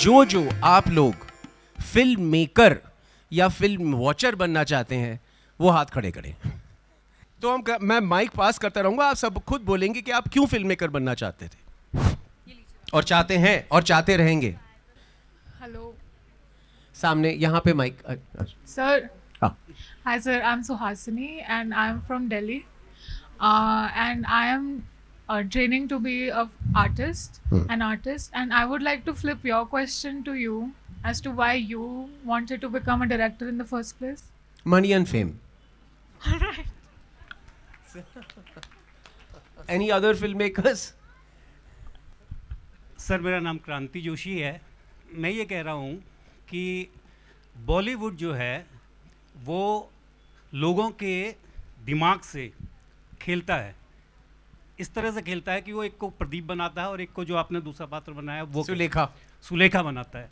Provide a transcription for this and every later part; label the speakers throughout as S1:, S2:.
S1: जो आप लोग फिल्म मेकर या फिल्म वॉचर बनना चाहते हैं वो हाथ खड़े करें। तो मैं माइक पास करता रहूंगा, आप सब खुद बोलेंगे कि आप क्यों फिल्म मेकर बनना चाहते थे और चाहते हैं और चाहते रहेंगे।
S2: हेलो
S1: सामने यहाँ पे माइक।
S2: सर।
S1: हाँ।
S2: Hi sir, I'm Suhasini and I'm from Delhi, and I am training to be an artist, and I would like to flip your question to you as to why you wanted to become a director in the first place.
S1: Money and fame.
S2: All right.
S1: Any other filmmakers?
S3: Sir मेरा नाम क्रांति जोशी है। मैं ये कह रहा हूँ कि बॉलीवुड जो है वो लोगों के दिमाग से खेलता है, इस तरह से खेलता है कि वो एक को प्रदीप बनाता है और एक को जो आपने दूसरा पात्र बनाया वो सुलेखा बनाता है।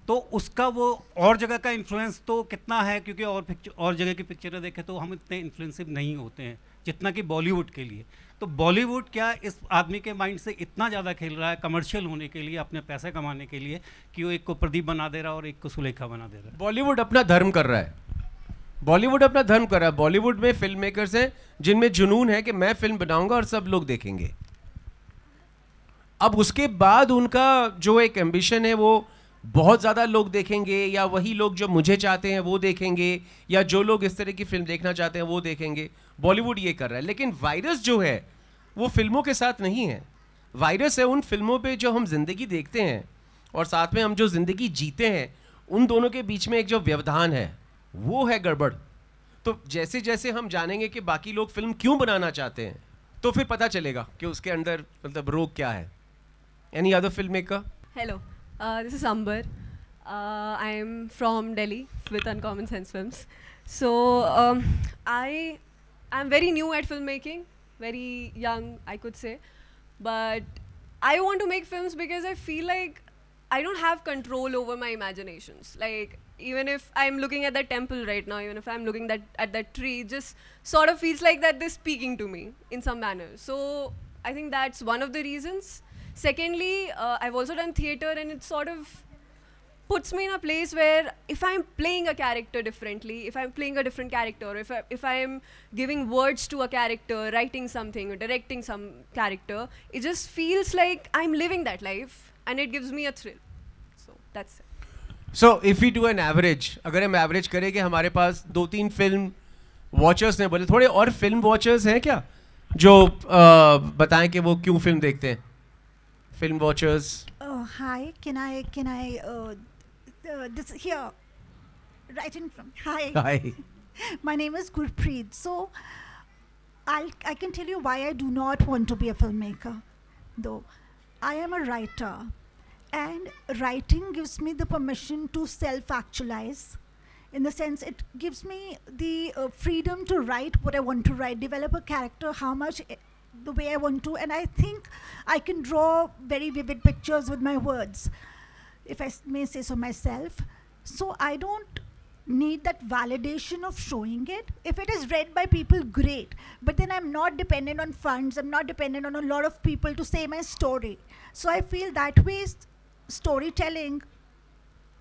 S3: तो उसका वो और जगह का इन्फ्लुएंस तो कितना है, क्योंकि और जगह की पिक्चरें देखें तो हम इतने इन्फ्लुएंसिव नहीं होते हैं जितना कि बॉलीवुड के लिए। तो बॉलीवुड क्या इस आदमी के माइंड से इतना ज़्यादा खेल रहा है कमर्शियल होने के लिए, अपने पैसे कमाने के लिए, कि वो एक को प्रदीप बना दे रहा है और एक को सुलेखा बना दे रहा है।
S1: बॉलीवुड अपना धर्म कर रहा है, बॉलीवुड अपना धर्म कर रहा है। बॉलीवुड में फिल्म मेकर्स हैं जिनमें जुनून है कि मैं फिल्म बनाऊंगा और सब लोग देखेंगे। अब उसके बाद उनका जो एक एम्बिशन है वो बहुत ज़्यादा लोग देखेंगे, या वही लोग जो मुझे चाहते हैं वो देखेंगे, या जो लोग इस तरह की फिल्म देखना चाहते हैं वो देखेंगे। बॉलीवुड ये कर रहा है। लेकिन वायरस जो है वो फिल्मों के साथ नहीं है, वायरस है उन फिल्मों पे जो हम जिंदगी देखते हैं और साथ में हम जो जिंदगी जीते हैं, उन दोनों के बीच में एक जो व्यवधान है वो है गड़बड़। तो जैसे जैसे हम जानेंगे कि बाकी लोग फिल्म क्यों बनाना चाहते हैं तो फिर पता चलेगा कि उसके अंदर मतलब रोग क्या है। Any other film maker?
S4: Hello, this is Amber. I'm from Delhi with Uncommon Sense Films. So I'm very new at filmmaking, very young I could say, but I want to make films because I feel like I don't have control over my imaginations. Like even if I'm looking at that temple right now, even if I'm looking at that tree, it just sort of feels like that they're speaking to me in some manner. So I think that's one of the reasons. Secondly, I've also done theatre, and it sort of puts me in a place where if I'm playing a character differently, if I'm playing a different character, or if I'm giving words to a character, writing something or directing some character, it just feels like I'm living that life and it gives me a thrill. So that's it.
S1: So if we do an average, अगर हम average करें कि हमारे पास 2-3 film watchers ने बोले, थोड़े और film watchers हैं क्या जो बताएं कि वो क्यों फिल्म देखते हैं? Film watchers.
S5: Hi, can I this here, right in front. Hi.
S1: Hi.
S5: My name is Gurpreet. So I can tell you why I do not want to be a filmmaker, though. I am a writer, and writing gives me the permission to self-actualize. In the sense, it gives me the freedom to write what I want to write, develop a character, the way I want to, and I think I can draw very vivid pictures with my words, if I may say so myself. So I don't need that validation of showing it. If it is read by people, great, but then I'm not dependent on funds, I'm not dependent on a lot of people to say my story. So I feel that way storytelling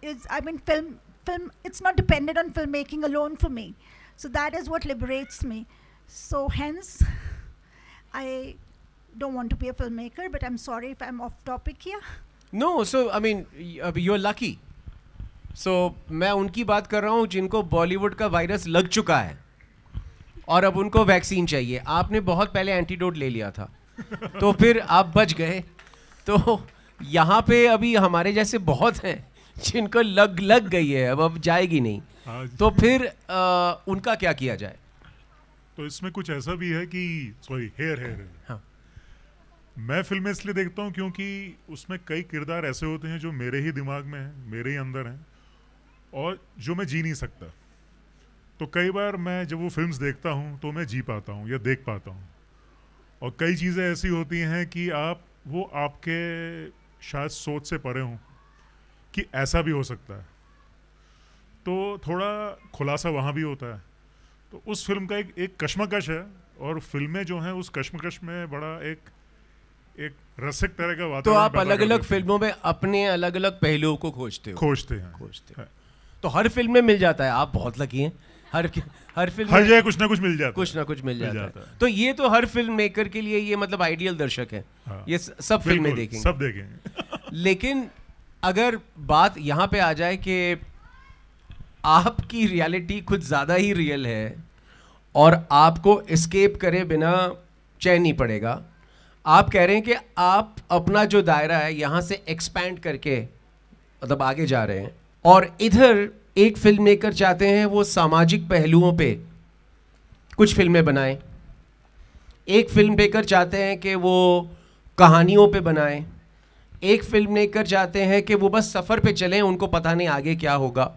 S5: is, I mean, film, it's not dependent on filmmaking alone for me. So that is what liberates me. So hence I don't want to be a filmmaker, but I'm sorry if I'm off topic here.
S1: No, so I mean you're lucky. So मैं उनकी बात कर रहा हूँ जिनको बॉलीवुड का virus लग चुका है और अब उनको वैक्सीन चाहिए। आपने बहुत पहले एंटीडोट ले लिया था तो फिर आप बच गए। तो यहाँ पे अभी हमारे जैसे बहुत हैं जिनको लग गई है, अब जाएगी नहीं। तो फिर उनका क्या किया जाए?
S6: तो इसमें कुछ ऐसा भी है कि हेयर
S1: हाँ।
S6: मैं फिल्में इसलिए देखता हूँ क्योंकि उसमें कई किरदार ऐसे होते हैं जो मेरे ही दिमाग में हैं, मेरे ही अंदर हैं, और जो मैं जी नहीं सकता। तो कई बार मैं जब वो फिल्म्स देखता हूँ तो मैं जी पाता हूँ या देख पाता हूँ। और कई चीज़ें ऐसी होती हैं कि वो आपके शायद सोच से परे हों कि ऐसा भी हो सकता है, तो थोड़ा खुलासा वहाँ भी होता है। तो उस फिल्म का एक कश्मकश है, और फिल्में जो हैं उस कश्मकश में बड़ा एक रसिक तरह का वातावरण
S1: तो आप
S6: पैदा
S1: अलग
S6: कर
S1: अलग
S6: देते हैं।
S1: फिल्मों में अपने अलग अलग पहलुओं को खोजते हो।
S6: खोजते हैं।
S1: खोजते तो हर फिल्म में मिल जाता है, आप बहुत लकी हैं। हर फिल्म
S6: हर
S1: में
S6: जगह कुछ ना कुछ मिल जाता है।
S1: कुछ ना कुछ मिल जाता
S6: जाता
S1: है।
S6: है।
S1: तो ये तो हर फिल्म मेकर के लिए ये मतलब आइडियल दर्शक है।
S6: हाँ।
S1: ये सब फिल्में
S6: बिल्कुल,
S1: देखेंगे।
S6: सब देखेंगे।
S1: लेकिन अगर बात यहाँ पे आ जाए कि आपकी रियलिटी कुछ ज़्यादा ही रियल है और आपको एस्केप करे बिना चैन नहीं पड़ेगा, आप कह रहे हैं कि आप अपना जो दायरा है यहाँ से एक्सपैंड करके मतलब आगे जा रहे हैं, और इधर एक फिल्म मेकर चाहते हैं वो सामाजिक पहलुओं पे कुछ फिल्में बनाएं, एक फिल्म मेकर चाहते हैं कि वो कहानियों पे बनाएं, एक फिल्म मेकर चाहते हैं कि वो बस सफ़र पे चलें, उनको पता नहीं आगे क्या होगा।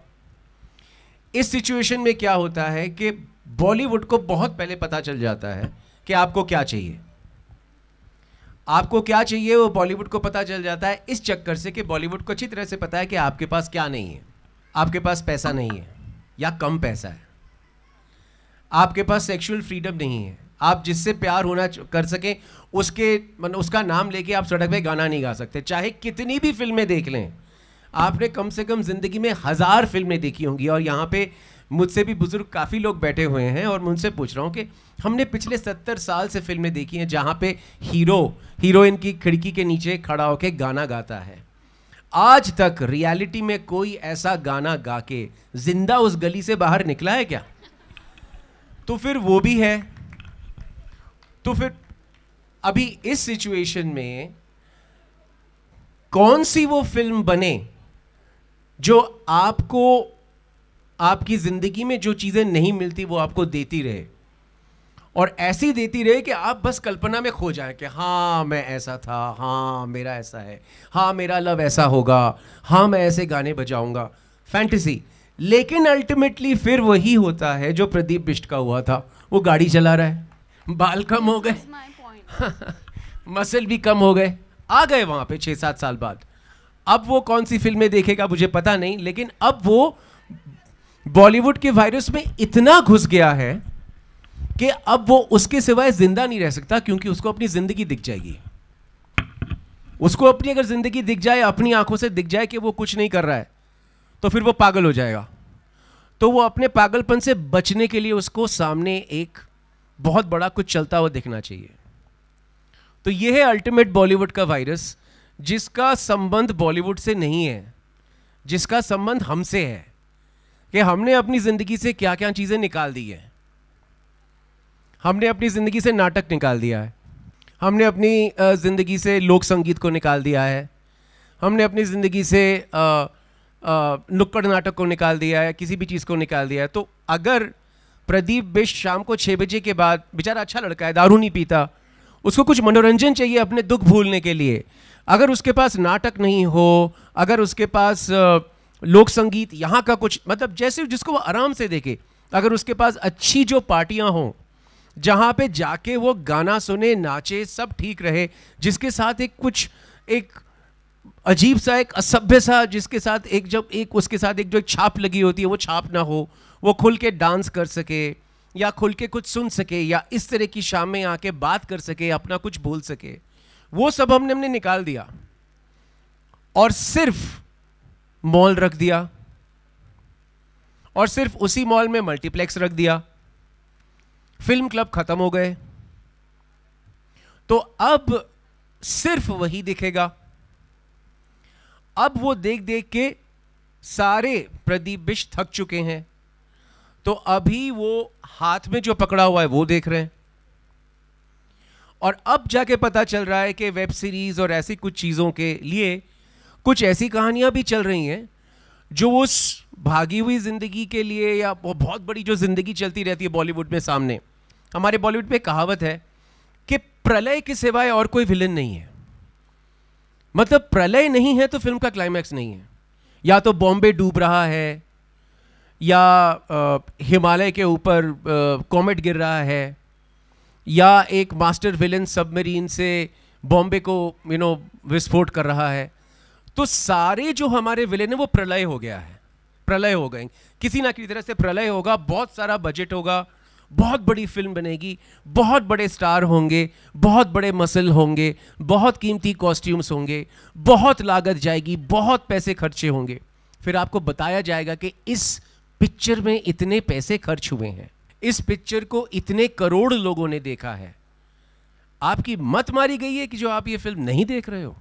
S1: इस सिचुएशन में क्या होता है कि बॉलीवुड को बहुत पहले पता चल जाता है कि आपको क्या चाहिए। आपको क्या चाहिए वो बॉलीवुड को पता चल जाता है इस चक्कर से कि बॉलीवुड को अच्छी तरह से पता है कि आपके पास क्या नहीं है। आपके पास पैसा नहीं है या कम पैसा है, आपके पास सेक्सुअल फ्रीडम नहीं है, आप जिससे प्यार होना कर सकें उसके मतलब उसका नाम लेके आप सड़क पे गाना नहीं गा सकते, चाहे कितनी भी फिल्में देख लें। आपने कम से कम ज़िंदगी में 1000 फिल्में देखी होंगी, और यहाँ पे मुझसे भी बुजुर्ग काफ़ी लोग बैठे हुए हैं और मैं उनसे पूछ रहा हूँ कि हमने पिछले 70 साल से फिल्में देखी हैं जहाँ पे हीरोइन की खिड़की के नीचे खड़ा होकर गाना गाता है। आज तक रियलिटी में कोई ऐसा गाना गा के जिंदा उस गली से बाहर निकला है क्या? तो फिर वो भी है। तो फिर अभी इस सिचुएशन में कौन सी वो फिल्म बने जो आपको आपकी जिंदगी में जो चीजें नहीं मिलती वो आपको देती रहे, और ऐसी देती रहे कि आप बस कल्पना में खो जाएं कि हाँ मैं ऐसा था, हाँ मेरा ऐसा है, हाँ मेरा लव ऐसा होगा, हाँ मैं ऐसे गाने बजाऊंगा, फैंटेसी। लेकिन अल्टीमेटली फिर वही होता है जो प्रदीप बिष्ट का हुआ था, वो गाड़ी चला रहा है, बाल कम हो गए, मसल भी कम हो गए, आ गए वहाँ पे 6-7 साल बाद। अब वो कौन सी फिल्में देखेगा मुझे पता नहीं, लेकिन अब वो बॉलीवुड के वायरस में इतना घुस गया है कि अब वो उसके सिवाय जिंदा नहीं रह सकता, क्योंकि उसको अपनी जिंदगी दिख जाएगी। उसको अपनी अगर जिंदगी दिख जाए, अपनी आंखों से दिख जाए कि वो कुछ नहीं कर रहा है, तो फिर वो पागल हो जाएगा। तो वो अपने पागलपन से बचने के लिए उसको सामने एक बहुत बड़ा कुछ चलता हुआ दिखना चाहिए। तो ये है अल्टीमेट बॉलीवुड का वायरस, जिसका संबंध बॉलीवुड से नहीं है, जिसका संबंध हमसे है कि हमने अपनी ज़िंदगी से क्या क्या चीज़ें निकाल दी हैं। हमने अपनी ज़िंदगी से नाटक निकाल दिया है, हमने अपनी ज़िंदगी से लोक संगीत को निकाल दिया है, हमने अपनी ज़िंदगी से नुक्कड़ नाटक को निकाल दिया है, किसी भी चीज़ को निकाल दिया है। तो अगर प्रदीप बिष्ट शाम को 6 बजे के बाद, बेचारा अच्छा लड़का है, दारू नहीं पीता, उसको कुछ मनोरंजन चाहिए अपने दुख भूलने के लिए, अगर उसके पास नाटक नहीं हो, अगर उसके पास लोक संगीत यहाँ का कुछ मतलब जैसे जिसको वो आराम से देखे, अगर उसके पास अच्छी जो पार्टियाँ हों जहाँ पे जाके वो गाना सुने, नाचे, सब ठीक रहे, जिसके साथ एक अजीब सा एक असभ्य सा, जिसके साथ उसके साथ एक जो एक छाप लगी होती है वो छाप ना हो, वो खुल के डांस कर सके या खुल के कुछ सुन सके या इस तरह की शाम में आके बात कर सके, अपना कुछ भूल सके, वो सब हमने निकाल दिया और सिर्फ मॉल रख दिया, और सिर्फ उसी मॉल में मल्टीप्लेक्स रख दिया, फिल्म क्लब खत्म हो गए। तो अब सिर्फ वही दिखेगा। अब वो देख देख के सारे प्रदीप बिष्ट थक चुके हैं, तो अभी वो हाथ में जो पकड़ा हुआ है वो देख रहे हैं। और अब जाके पता चल रहा है कि वेब सीरीज और ऐसी कुछ चीज़ों के लिए कुछ ऐसी कहानियां भी चल रही हैं जो उस भागी हुई ज़िंदगी के लिए, या वो बहुत बड़ी जो ज़िंदगी चलती रहती है बॉलीवुड में सामने। हमारे बॉलीवुड में कहावत है कि प्रलय के सिवाय और कोई विलन नहीं है। मतलब प्रलय नहीं है तो फिल्म का क्लाइमैक्स नहीं है, या तो बॉम्बे डूब रहा है, या हिमालय के ऊपर कॉमेट गिर रहा है, या एक मास्टर विलन सबमरीन से बॉम्बे को विस्फोट कर रहा है। तो सारे जो हमारे विलेन है वो प्रलय हो गया है, प्रलय हो गए, किसी ना किसी तरह से प्रलय होगा, बहुत सारा बजट होगा, बहुत बड़ी फिल्म बनेगी, बहुत बड़े स्टार होंगे, बहुत बड़े मसल होंगे, बहुत कीमती कॉस्ट्यूम्स होंगे, बहुत लागत जाएगी, बहुत पैसे खर्चे होंगे। फिर आपको बताया जाएगा कि इस पिक्चर में इतने पैसे खर्च हुए हैं, इस पिक्चर को इतने करोड़ लोगों ने देखा है। आपकी मत मारी गई है कि जो आप ये फिल्म नहीं देख रहे हो।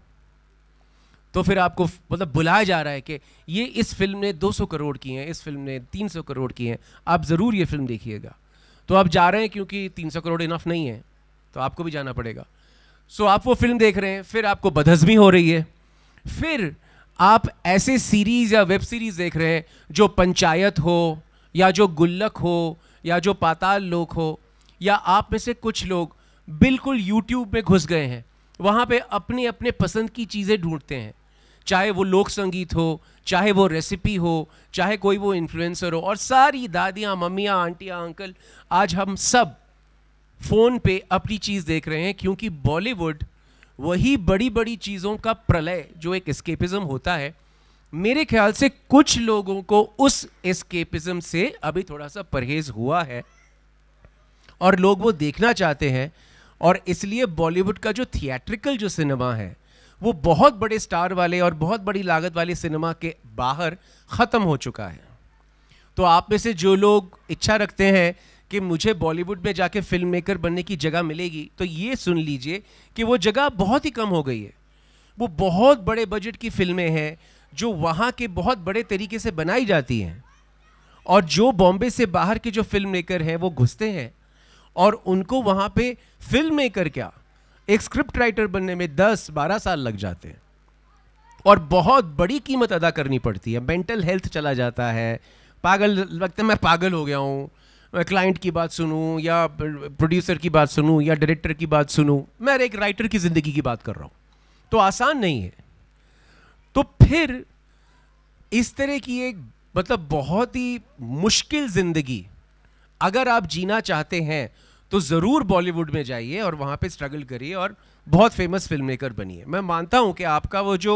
S1: तो फिर आपको मतलब बुलाया जा रहा है कि ये इस फिल्म ने 200 करोड़ की हैं, इस फिल्म ने 300 करोड़ की हैं, आप ज़रूर ये फिल्म देखिएगा। तो आप जा रहे हैं क्योंकि 300 करोड़ इनफ नहीं है, तो आपको भी जाना पड़ेगा। सो आप वो फिल्म देख रहे हैं, फिर आपको बदहज़मी हो रही है, फिर आप ऐसे सीरीज़ या वेब सीरीज़ देख रहे हैं जो पंचायत हो, या जो गुल्लक हो, या जो पाताल लोक हो, या आप में से कुछ लोग बिल्कुल यूट्यूब में घुस गए हैं, वहाँ पे अपने अपने पसंद की चीज़ें ढूंढते हैं, चाहे वो लोक संगीत हो, चाहे वो रेसिपी हो, चाहे कोई वो इन्फ्लुएंसर हो। और सारी दादियाँ, मम्मियाँ, आंटियाँ, अंकल, आज हम सब फ़ोन पे अपनी चीज़ देख रहे हैं, क्योंकि बॉलीवुड वही बड़ी बड़ी चीज़ों का प्रलय जो एक एस्केपिज़म होता है, मेरे ख्याल से कुछ लोगों को उस एस्केपिज़म से अभी थोड़ा सा परहेज़ हुआ है और लोग वो देखना चाहते हैं। और इसलिए बॉलीवुड का जो थिएट्रिकल जो सिनेमा है वो बहुत बड़े स्टार वाले और बहुत बड़ी लागत वाले सिनेमा के बाहर ख़त्म हो चुका है। तो आप में से जो लोग इच्छा रखते हैं कि मुझे बॉलीवुड में जाके फिल्म मेकर बनने की जगह मिलेगी, तो ये सुन लीजिए कि वो जगह बहुत ही कम हो गई है। वो बहुत बड़े बजट की फिल्में हैं जो वहाँ के बहुत बड़े तरीके से बनाई जाती हैं, और जो बॉम्बे से बाहर के जो फिल्म मेकर हैं वो घुसते हैं और उनको वहाँ पे फिल्म मेकर क्या, एक स्क्रिप्ट राइटर बनने में 10-12 साल लग जाते हैं और बहुत बड़ी कीमत अदा करनी पड़ती है। मेंटल हेल्थ चला जाता है, पागल लगता है, मैं पागल हो गया हूँ, मैं क्लाइंट की बात सुनूं या प्रोड्यूसर की बात सुनूं या डायरेक्टर की बात सुनूं, मैं एक राइटर की ज़िंदगी की बात कर रहा हूँ, तो आसान नहीं है। तो फिर इस तरह की एक मतलब बहुत ही मुश्किल ज़िंदगी अगर आप जीना चाहते हैं तो ज़रूर बॉलीवुड में जाइए और वहाँ पे स्ट्रगल करिए और बहुत फेमस फिल्म मेकर बनिए। मैं मानता हूँ कि आपका वो जो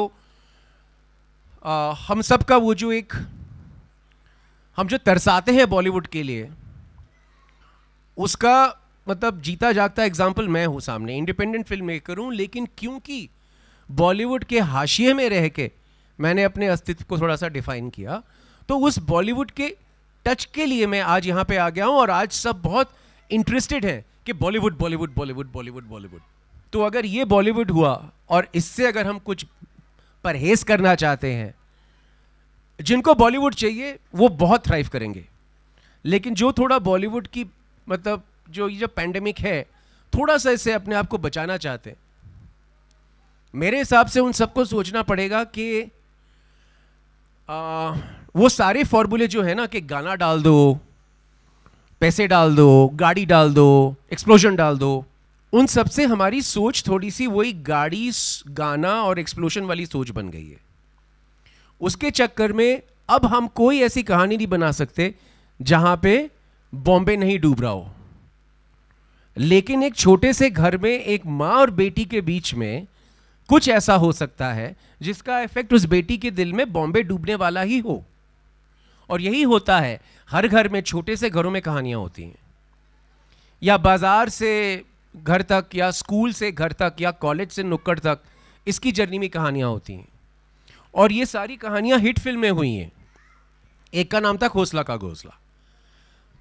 S1: हम सब का वो जो एक हम जो तरसाते हैं बॉलीवुड के लिए, उसका मतलब जीता जागता एग्जाम्पल मैं हूँ सामने। इंडिपेंडेंट फिल्म मेकर हूँ, लेकिन क्योंकि बॉलीवुड के हाशिए में रह के मैंने अपने अस्तित्व को थोड़ा सा डिफाइन किया, तो उस बॉलीवुड के टच के लिए मैं आज यहाँ पे आ गया हूँ और आज सब बहुत इंटरेस्टेड हैं कि बॉलीवुड बॉलीवुड बॉलीवुड बॉलीवुड बॉलीवुड। तो अगर ये बॉलीवुड हुआ और इससे अगर हम कुछ परहेज करना चाहते हैं, जिनको बॉलीवुड चाहिए वो बहुत थ्राइव करेंगे, लेकिन जो थोड़ा बॉलीवुड की मतलब जो ये जो पैंडेमिक है थोड़ा सा इससे अपने आप को बचाना चाहते हैं, मेरे हिसाब से उन सबको सोचना पड़ेगा कि वो सारे फॉर्मूले जो है ना कि गाना डाल दो, पैसे डाल दो, गाड़ी डाल दो, एक्सप्लोजन डाल दो, उन सब से हमारी सोच थोड़ी सी वही गाड़ी, गाना और एक्सप्लोजन वाली सोच बन गई है। उसके चक्कर में अब हम कोई ऐसी कहानी नहीं बना सकते जहां पे बॉम्बे नहीं डूब रहा हो, लेकिन एक छोटे से घर में एक माँ और बेटी के बीच में कुछ ऐसा हो सकता है जिसका इफेक्ट उस बेटी के दिल में बॉम्बे डूबने वाला ही हो। और यही होता है, हर घर में छोटे से घरों में कहानियां होती हैं, या बाजार से घर तक, या स्कूल से घर तक, या कॉलेज से नुक्कड़ तक, इसकी जर्नी में कहानियां होती हैं। और ये सारी कहानियां हिट फिल्में हुई हैं। एक का नाम था खोसला का घोंसला।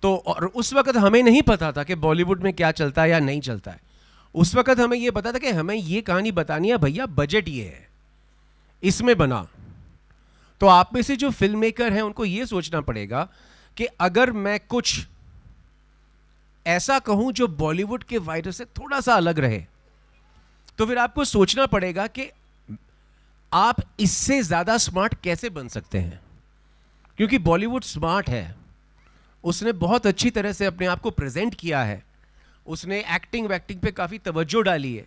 S1: तो और उस वक्त हमें नहीं पता था कि बॉलीवुड में क्या चलता है या नहीं चलता है। उस वक्त हमें ये पता था कि हमें ये कहानी बतानी है, भैया बजट ये है, इसमें बना। तो आप में से जो फिल्म मेकर हैं उनको ये सोचना पड़ेगा कि अगर मैं कुछ ऐसा कहूं जो बॉलीवुड के वायरस से थोड़ा सा अलग रहे, तो फिर आपको सोचना पड़ेगा कि आप इससे ज़्यादा स्मार्ट कैसे बन सकते हैं। क्योंकि बॉलीवुड स्मार्ट है, उसने बहुत अच्छी तरह से अपने आप को प्रेजेंट किया है, उसने एक्टिंग वैक्टिंग पे काफ़ी तवज्जो डाली है,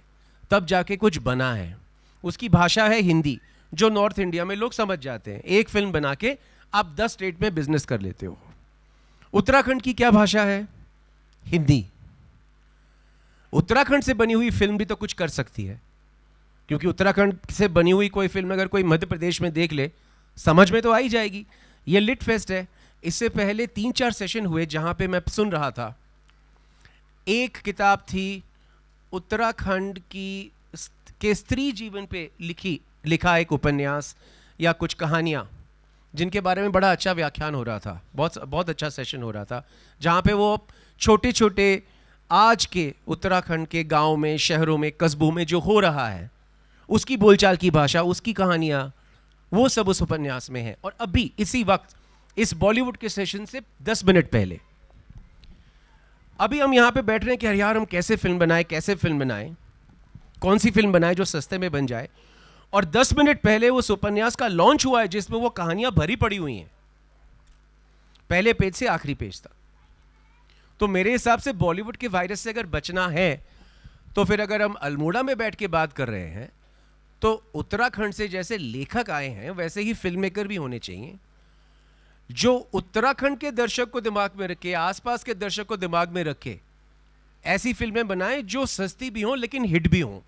S1: तब जाके कुछ बना है। उसकी भाषा है हिंदी, जो नॉर्थ इंडिया में लोग समझ जाते हैं। एक फिल्म बना के आप 10 स्टेट में बिजनेस कर लेते हो। उत्तराखंड की क्या भाषा है? हिंदी। उत्तराखंड से बनी हुई फिल्म भी तो कुछ कर सकती है, क्योंकि उत्तराखंड से बनी हुई कोई फिल्म अगर कोई मध्य प्रदेश में देख ले, समझ में तो आ ही जाएगी। ये लिट फेस्ट है, इससे पहले 3-4 सेशन हुए जहाँ पे मैं सुन रहा था एक किताब थी उत्तराखंड के स्त्री जीवन पे लिखा एक उपन्यास या कुछ कहानियाँ, जिनके बारे में बड़ा अच्छा व्याख्यान हो रहा था, बहुत अच्छा सेशन हो रहा था, जहाँ पे वो छोटे छोटे आज के उत्तराखंड के गांव में, शहरों में, कस्बों में जो हो रहा है उसकी बोलचाल की भाषा, उसकी कहानियाँ, वो सब उस उपन्यास में है। और अभी इसी वक्त इस बॉलीवुड के सेशन से 10 मिनट पहले अभी हम यहाँ पे बैठ रहे हैं कि यार हम कैसे फिल्म बनाएं, कौन सी फिल्म बनाएं जो सस्ते में बन जाए। और 10 मिनट पहले उस उपन्यास का लॉन्च हुआ है जिसमें वो कहानियां भरी पड़ी हुई हैं, पहले पेज से आखिरी पेज तक। तो मेरे हिसाब से बॉलीवुड के वायरस से अगर बचना है तो फिर अगर हम अल्मोड़ा में बैठ के बात कर रहे हैं तो उत्तराखंड से जैसे लेखक आए हैं वैसे ही फिल्म मेकर भी होने चाहिए, जो उत्तराखंड के दर्शक को दिमाग में रखे, आसपास के दर्शक को दिमाग में रखे, ऐसी फिल्में बनाएं जो सस्ती भी हों लेकिन हिट भी हों।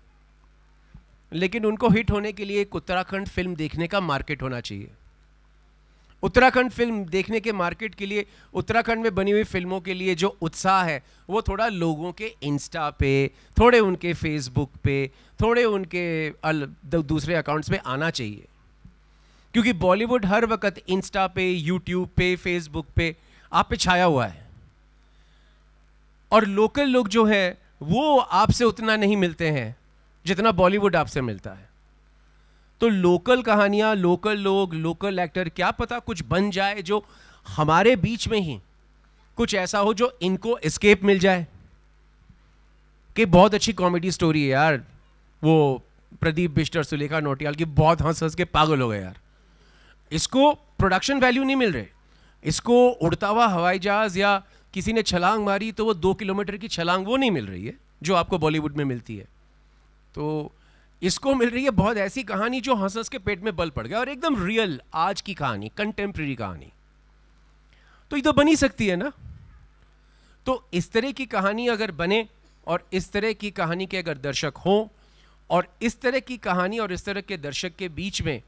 S1: लेकिन उनको हिट होने के लिए एक उत्तराखंड फिल्म देखने का मार्केट होना चाहिए। उत्तराखंड फिल्म देखने के मार्केट के लिए, उत्तराखंड में बनी हुई फिल्मों के लिए जो उत्साह है वो थोड़ा लोगों के इंस्टा पे, थोड़े उनके फेसबुक पे, थोड़े उनके दूसरे अकाउंट्स पे आना चाहिए। क्योंकि बॉलीवुड हर वक्त इंस्टा पे, यूट्यूब पे, फेसबुक पे आप पे छाया हुआ है, और लोकल लोग जो है वो आपसे उतना नहीं मिलते हैं जितना बॉलीवुड आपसे मिलता है। तो लोकल कहानियां, लोकल लोग, लोकल एक्टर, क्या पता कुछ बन जाए जो हमारे बीच में ही कुछ ऐसा हो जो इनको एस्केप मिल जाए। कि बहुत अच्छी कॉमेडी स्टोरी है यार, वो प्रदीप बिष्ट और सुलेखा नोटियाल की, बहुत हंस हंस के पागल हो गए यार। इसको प्रोडक्शन वैल्यू नहीं मिल रहे, इसको उड़ता हुआ हवाई जहाज या किसी ने छलांग मारी तो वो 2 किलोमीटर की छलांग वो नहीं मिल रही है जो आपको बॉलीवुड में मिलती है। तो इसको मिल रही है बहुत ऐसी कहानी जो हंस हंस के पेट में बल पड़ गया, और एकदम रियल आज की कहानी, कंटेम्प्रेरी कहानी। तो ये तो बनी सकती है ना। तो इस तरह की कहानी अगर बने, और इस तरह की कहानी के अगर दर्शक हों, और इस तरह की कहानी और इस तरह के दर्शक के बीच में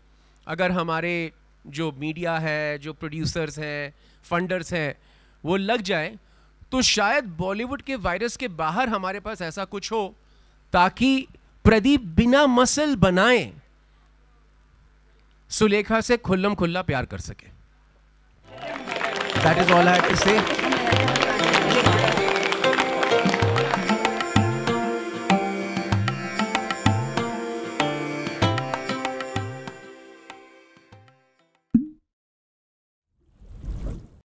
S1: अगर हमारे जो मीडिया है, जो प्रोड्यूसर्स हैं, फंडर्स हैं, वो लग जाए, तो शायद बॉलीवुड के वायरस के बाहर हमारे पास ऐसा कुछ हो ताकि प्रदीप बिना मसल बनाए सुलेखा से खुल्लम खुल्ला प्यार कर सके। That is all I have to से।